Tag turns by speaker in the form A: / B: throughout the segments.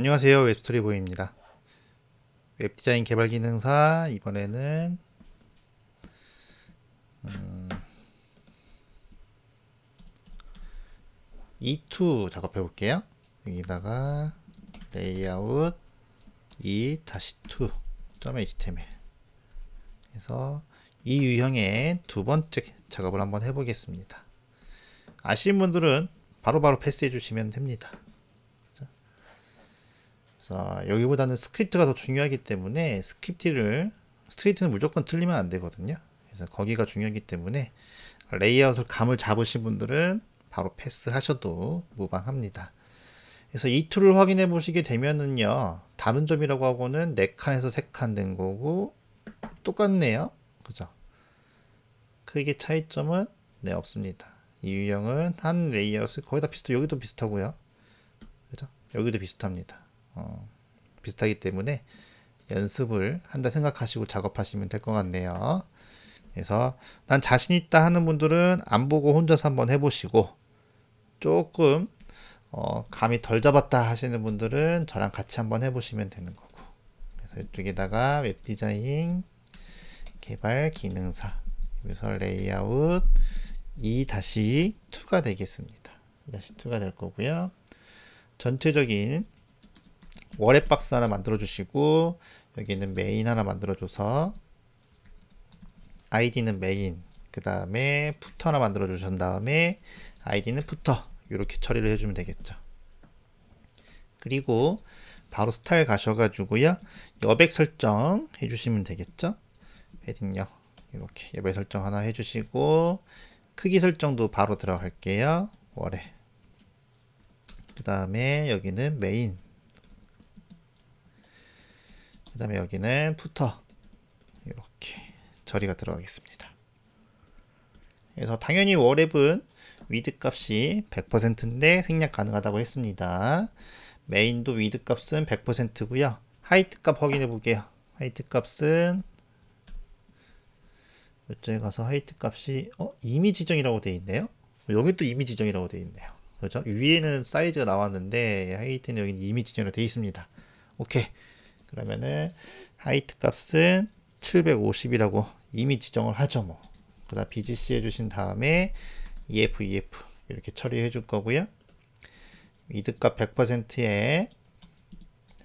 A: 안녕하세요. 웹스토리보이입니다. 웹디자인 개발 기능사 이번에는 E2 작업해 볼게요. 여기다가 레이아웃 E-2.html 그래서 이 유형의 두 번째 작업을 한번 해보겠습니다. 아시는 분들은 바로바로 패스해 주시면 됩니다. 그래서 여기보다는 스크립트가 더 중요하기 때문에 스크립트는 무조건 틀리면 안 되거든요. 그래서 거기가 중요하기 때문에 레이아웃을 감을 잡으신 분들은 바로 패스하셔도 무방합니다. 그래서 이 툴을 확인해 보시게 되면은요, 다른 점이라고 하고는 4칸에서 3칸 된 거고 똑같네요. 그죠? 크게 차이점은 없습니다. 이 유형은 한 레이아웃을 거의 다 비슷해요. 여기도 비슷하고요. 그죠? 여기도 비슷합니다. 비슷하기 때문에 연습을 한다 생각하시고 작업하시면 될 것 같네요. 그래서 난 자신 있다 하는 분들은 안 보고 혼자서 한번 해보시고, 조금 감이 덜 잡았다 하시는 분들은 저랑 같이 한번 해보시면 되는 거고. 그래서 이쪽에다가 웹디자인 개발 기능사 여기서 레이아웃 E-2가 되겠습니다. E-2가 될 거고요. 전체적인 월의 박스 하나 만들어 주시고, 여기는 메인 하나 만들어 줘서 아이디는 메인, 그 다음에 푸터 하나 만들어 주신 다음에 아이디는 푸터, 이렇게 처리를 해주면 되겠죠. 그리고 바로 스타일 가셔가지고요, 여백 설정 해주시면 되겠죠. 패딩요, 이렇게 여백 설정 하나 해주시고, 크기 설정도 바로 들어갈게요. 월에. 그 다음에 여기는 메인, 그 다음에 여기는 푸터, 이렇게 처리가 들어가겠습니다. 그래서 당연히 월앱은 위드 값이 100%인데 생략 가능하다고 했습니다. 메인도 위드 값은 100%고요. 하이트 값 확인해 볼게요. 하이트 값은 이쪽에 가서 하이트 값이 이미 지정이라고 되어 있네요. 여기 또 이미 지정이라고 되어 있네요. 그렇죠? 위에는 사이즈가 나왔는데 하이트는 여기 이미 지정으로 되어 있습니다. 오케이. 그러면은 하이트 값은 750이라고 이미 지정을 하죠. 뭐. 그 다음 BGC 해주신 다음에 EF 이렇게 처리해 줄 거고요. 위드 값 100%에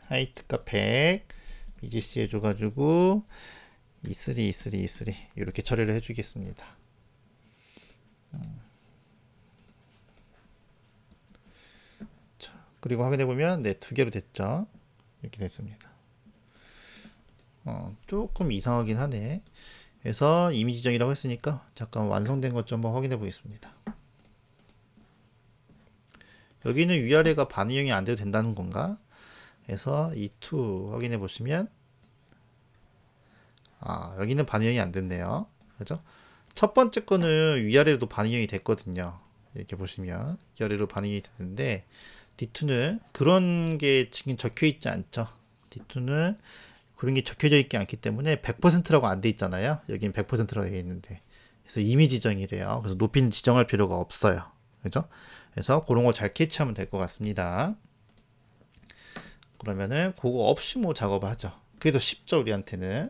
A: 하이트 값 100 BGC 해줘가지고 E3 이렇게 처리를 해주겠습니다. 자, 그리고 확인해보면 두 개로 됐죠. 이렇게 됐습니다. 조금 이상하긴 하네. 그래서 이미 지정이라고 했으니까 잠깐 완성된 것 좀 한번 확인해 보겠습니다. 여기는 위아래가 반응이 안 돼도 된다는 건가? 그래서 E2 확인해 보시면 여기는 반영이 안 됐네요. 그죠? 첫 번째 거는 위아래로도 반영이 됐거든요. 이렇게 보시면 위아래로 반영이 됐는데 D2는 그런 게 지금 적혀 있지 않죠. D2는 그런 게 적혀져 있지 않기 때문에 100%라고 안 돼 있잖아요. 여기는 100%라고 되어 있는데, 그래서 이미 지정이래요. 그래서 높이는 지정할 필요가 없어요. 그죠? 그래서 그런 거 잘 캐치하면 될 것 같습니다. 그러면은 그거 없이 뭐 작업을 하죠. 그게 더 쉽죠, 우리한테는.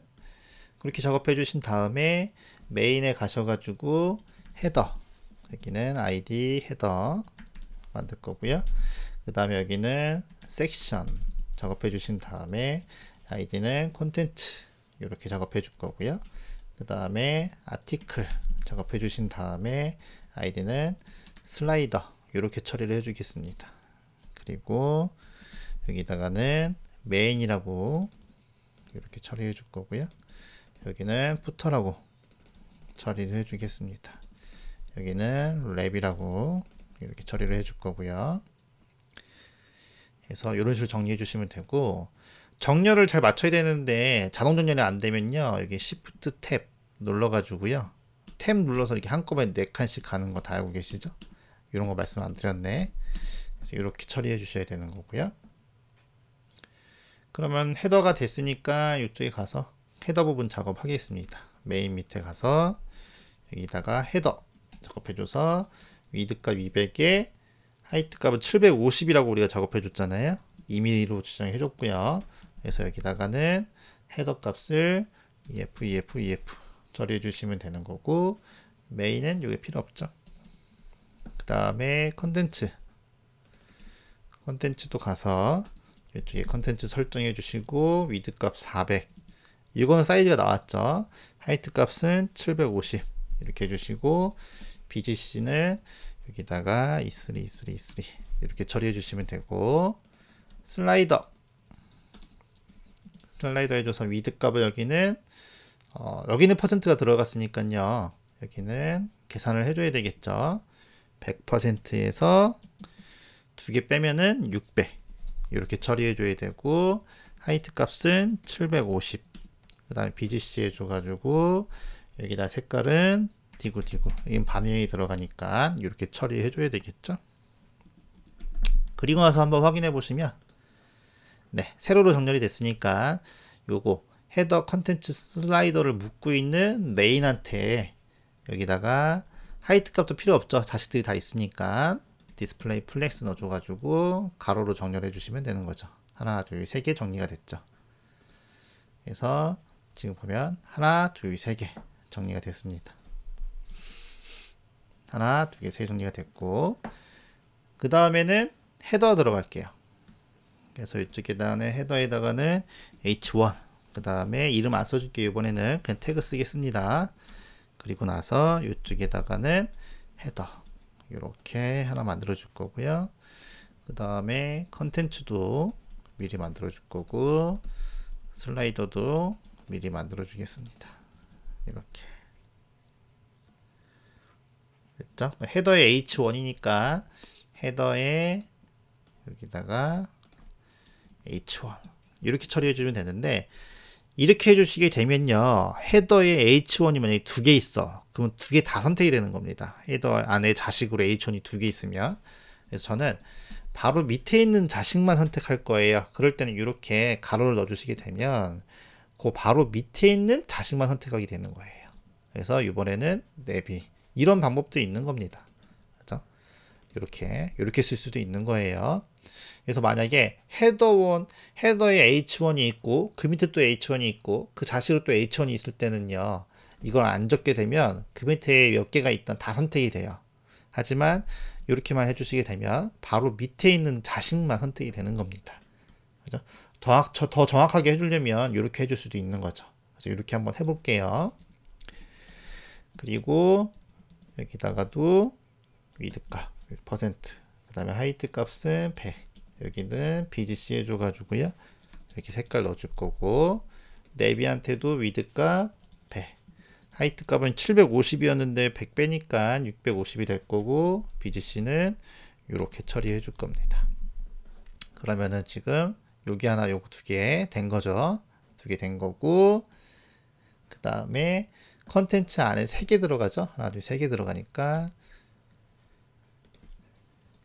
A: 그렇게 작업해 주신 다음에 메인에 가셔가지고 헤더, 여기는 ID 헤더 만들 거고요. 그 다음에 여기는 섹션 작업해 주신 다음에 아이디는 콘텐츠 이렇게 작업해 줄 거고요. 그 다음에 아티클 작업해 주신 다음에 아이디는 슬라이더 이렇게 처리를 해 주겠습니다. 그리고 여기다가는 메인이라고 이렇게 처리해 줄 거고요. 여기는 푸터라고 처리를 해 주겠습니다. 여기는 랩이라고 이렇게 처리를 해 줄 거고요. 그래서 이런 식으로 정리해 주시면 되고, 정렬을 잘 맞춰야 되는데 자동 정렬이 안 되면요, 여기 Shift 탭 눌러 가지고요, 탭 눌러서 이렇게 한꺼번에 4칸씩 가는 거 다 알고 계시죠? 이런 거 말씀 안 드렸네. 그래서 이렇게 처리해 주셔야 되는 거고요. 그러면 헤더가 됐으니까 이쪽에 가서 헤더 부분 작업하겠습니다. 메인 밑에 가서 여기다가 헤더 작업해줘서 위드 값 200에 하이트 값은 750이라고 우리가 작업해 줬잖아요. 임의로 지정해 줬고요. 그래서 여기다가는 헤더 값을 EF 처리해 주시면 되는 거고, 메인은 이게 필요 없죠. 그 다음에 컨텐츠도 가서 이쪽에 컨텐츠 설정해 주시고, 위드 값 400, 이거는 사이즈가 나왔죠. 하이트 값은 750 이렇게 해주시고, BGC는 여기다가 E3 이렇게 처리해 주시면 되고, 슬라이더 해줘서 위드 값을 여기는 퍼센트가 들어갔으니까요, 여기는 계산을 해줘야 되겠죠. 100%에서 2개 빼면은 600 이렇게 처리해 줘야 되고, 하이트 값은 750, 그 다음에 BGC 해줘가지고 여기다 색깔은 디구 이건 반응이 들어가니까 이렇게 처리해 줘야 되겠죠. 그리고 나서 한번 확인해 보시면, 네, 세로로 정렬이 됐으니까 요거 헤더 컨텐츠 슬라이더를 묶고 있는 메인한테 여기다가 하이트 값도 필요 없죠. 자식들이 다 있으니까 디스플레이 플렉스 넣어줘가지고 가로로 정렬해 주시면 되는 거죠. 하나, 둘, 세 개 정리가 됐죠. 그래서 지금 보면 하나, 둘, 세 개 정리가 됐습니다. 하나, 두 개, 세 개 정리가 됐고, 그 다음에는 헤더 들어갈게요. 그래서 이쪽에다가는 헤더에다가는 H1, 그 다음에 이름 안 써줄게요. 이번에는 그냥 태그 쓰겠습니다. 그리고 나서 이쪽에다가는 헤더 이렇게 하나 만들어 줄 거고요. 그 다음에 컨텐츠도 미리 만들어 줄 거고, 슬라이더도 미리 만들어 주겠습니다. 이렇게 됐죠? 헤더에 H1이니까 헤더에 여기다가 H1 이렇게 처리해 주면 되는데, 이렇게 해주시게 되면요, 헤더에 H1이 만약에 2개 있어, 그러면 2개 다 선택이 되는 겁니다. 헤더 안에 자식으로 H1이 2개 있으면. 그래서 저는 바로 밑에 있는 자식만 선택할 거예요. 그럴 때는 이렇게 가로를 넣어 주시게 되면 그 바로 밑에 있는 자식만 선택하게 되는 거예요. 그래서 이번에는 내비, 이런 방법도 있는 겁니다. 그렇죠? 이렇게 쓸 수도 있는 거예요. 그래서 만약에 헤더에 H1이 있고 그 밑에 또 H1이 있고 그 자식으로 또 H1이 있을 때는요, 이걸 안 적게 되면 그 밑에 몇 개가 있던 다 선택이 돼요. 하지만 이렇게만 해주시게 되면 바로 밑에 있는 자식만 선택이 되는 겁니다. 그죠? 더 정확하게 해주려면 이렇게 해줄 수도 있는 거죠. 그래서 이렇게 한번 해볼게요. 그리고 여기다가도 위드값 퍼센트, 그 다음에 하이트 값은 100, 여기는 BGC 해줘가지고요, 이렇게 색깔 넣어줄 거고, 내비한테도 위드값 100, 하이트 값은 750이었는데 100 빼니까 650이 될 거고, BGC는 이렇게 처리해 줄 겁니다. 그러면은 지금 여기 하나, 요거 2개 된 거죠. 2개 된 거고, 그 다음에 컨텐츠 안에 3개 들어가죠. 하나, 둘, 3개 들어가니까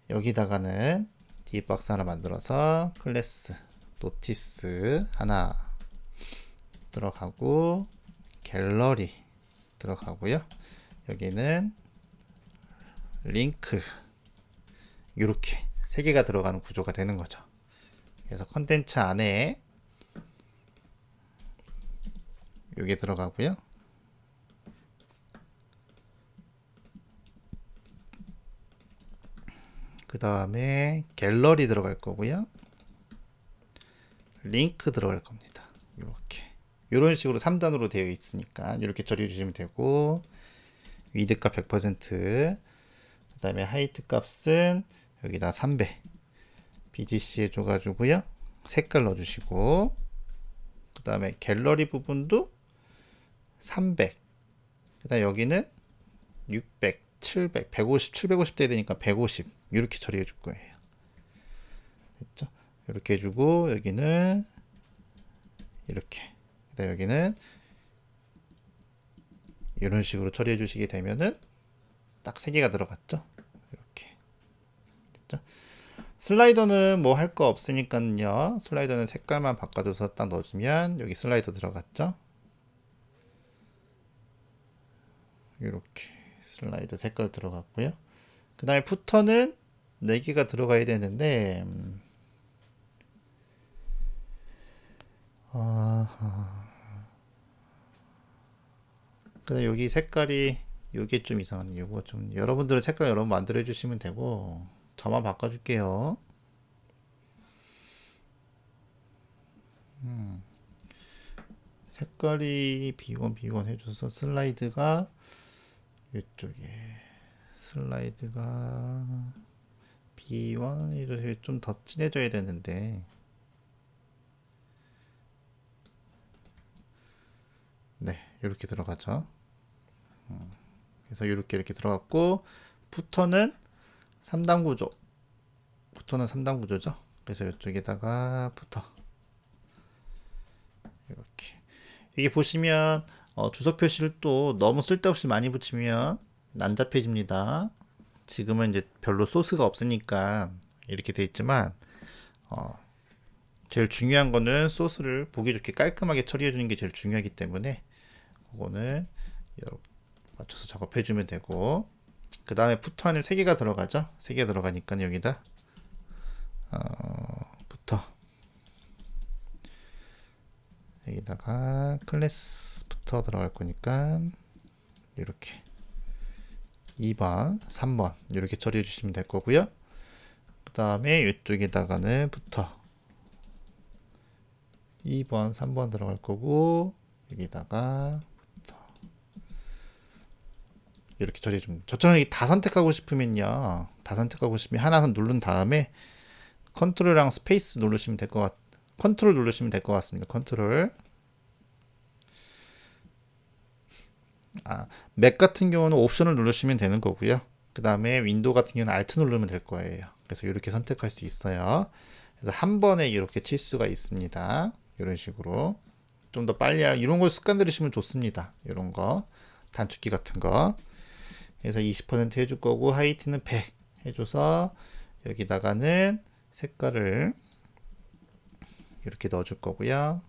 A: 여기다가는 D박스 하나 만들어서 클래스 노티스 하나 들어가고, 갤러리 들어가고요. 여기는 링크, 이렇게 3개가 들어가는 구조가 되는 거죠. 그래서 컨텐츠 안에 이게 들어가고요. 그 다음에 갤러리 들어갈 거고요. 링크 들어갈 겁니다. 이렇게 이런 식으로 3단으로 되어 있으니까 이렇게 처리해 주시면 되고, 위드 값 100%, 그 다음에 하이트 값은 여기다 300 BGC 해줘가지고요, 색깔 넣어주시고, 그 다음에 갤러리 부분도 300, 그 다음에 여기는 600, 700, 150, 750 돼야 되니까 150 이렇게 처리해 줄 거예요. 됐죠? 이렇게 해주고, 여기는 이렇게, 그 다음에 여기는 이런 식으로 처리해 주시게 되면은 딱 3개가 들어갔죠? 이렇게 됐죠? 슬라이더는 뭐 할 거 없으니까요, 슬라이더는 색깔만 바꿔줘서 딱 넣어주면 여기 슬라이더 들어갔죠? 이렇게 슬라이더 색깔 들어갔고요. 그 다음에 푸터는 4개가 들어가야 되는데, 아하. 근데 여기 색깔이 요게 좀 이상하네. 요거 좀 여러분들은 색깔 여러분 만들어 주시면 되고 저만 바꿔줄게요. 색깔이 비건 해줘서 슬라이드가 이쪽에 슬라이드가 B1 이렇게 좀 더 진해져야 되는데 네 이렇게 들어가죠. 그래서 이렇게 들어갔고 부터는 3단 구조 부터는 3단 구조죠. 그래서 이쪽에다가 부터 이렇게 이게 보시면 주석 표시를 또 너무 쓸데없이 많이 붙이면 난잡해집니다. 지금은 이제 별로 소스가 없으니까 이렇게 돼 있지만 제일 중요한 거는 소스를 보기 좋게 깔끔하게 처리해 주는 게 제일 중요하기 때문에 그거는 이렇게 맞춰서 작업해 주면 되고 그 다음에 부터 안에 3개가 들어가죠. 3개 들어가니까 여기다 부터 여기다가 클래스부터 들어갈 거니까 이렇게 2번, 3번 이렇게 처리해 주시면 될 거고요. 그 다음에 이쪽에다가는 부터 2번, 3번 들어갈 거고 여기다가 부터 이렇게 처리해 주면 저처럼 다 선택하고 싶으면요. 다 선택하고 싶으면 하나 누른 다음에 컨트롤이랑 스페이스 누르시면 될 것 같아요. 컨트롤 누르시면 될 것 같습니다. 컨트롤. 맥 같은 경우는 옵션을 누르시면 되는 거고요. 그 다음에 윈도우 같은 경우는 알트 누르면 될 거예요. 그래서 이렇게 선택할 수 있어요. 그래서 한 번에 이렇게 칠 수가 있습니다. 이런 식으로 좀 더 빨리 이런 걸 습관 들으시면 좋습니다. 이런 거 단축키 같은 거. 그래서 20% 해줄 거고 하이트는 100 해줘서 여기다가는 색깔을 이렇게 넣어줄 거고요.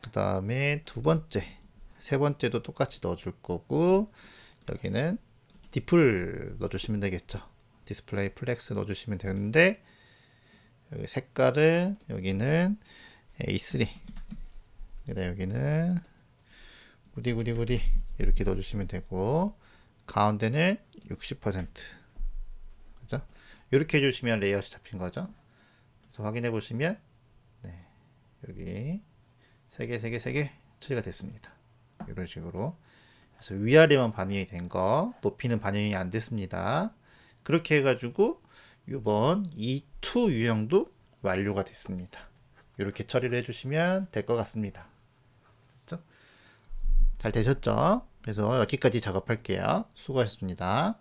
A: 그 다음에 두 번째, 세 번째도 똑같이 넣어줄 거고 여기는 디플 넣어주시면 되겠죠. 디스플레이 플렉스 넣어주시면 되는데 여기 색깔은 여기는 A3 여기는 구디 이렇게 넣어주시면 되고 가운데는 60% 그죠? 이렇게 해주시면 레이아웃이 잡힌 거죠. 그래서 확인해 보시면 여기 3개 처리가 됐습니다. 이런 식으로 그래서 위아래만 반영이 된 거 높이는 반영이 안 됐습니다. 그렇게 해가지고 이번 E2 유형도 완료가 됐습니다. 이렇게 처리를 해주시면 될 것 같습니다. 됐죠? 잘 되셨죠? 그래서 여기까지 작업할게요. 수고하셨습니다.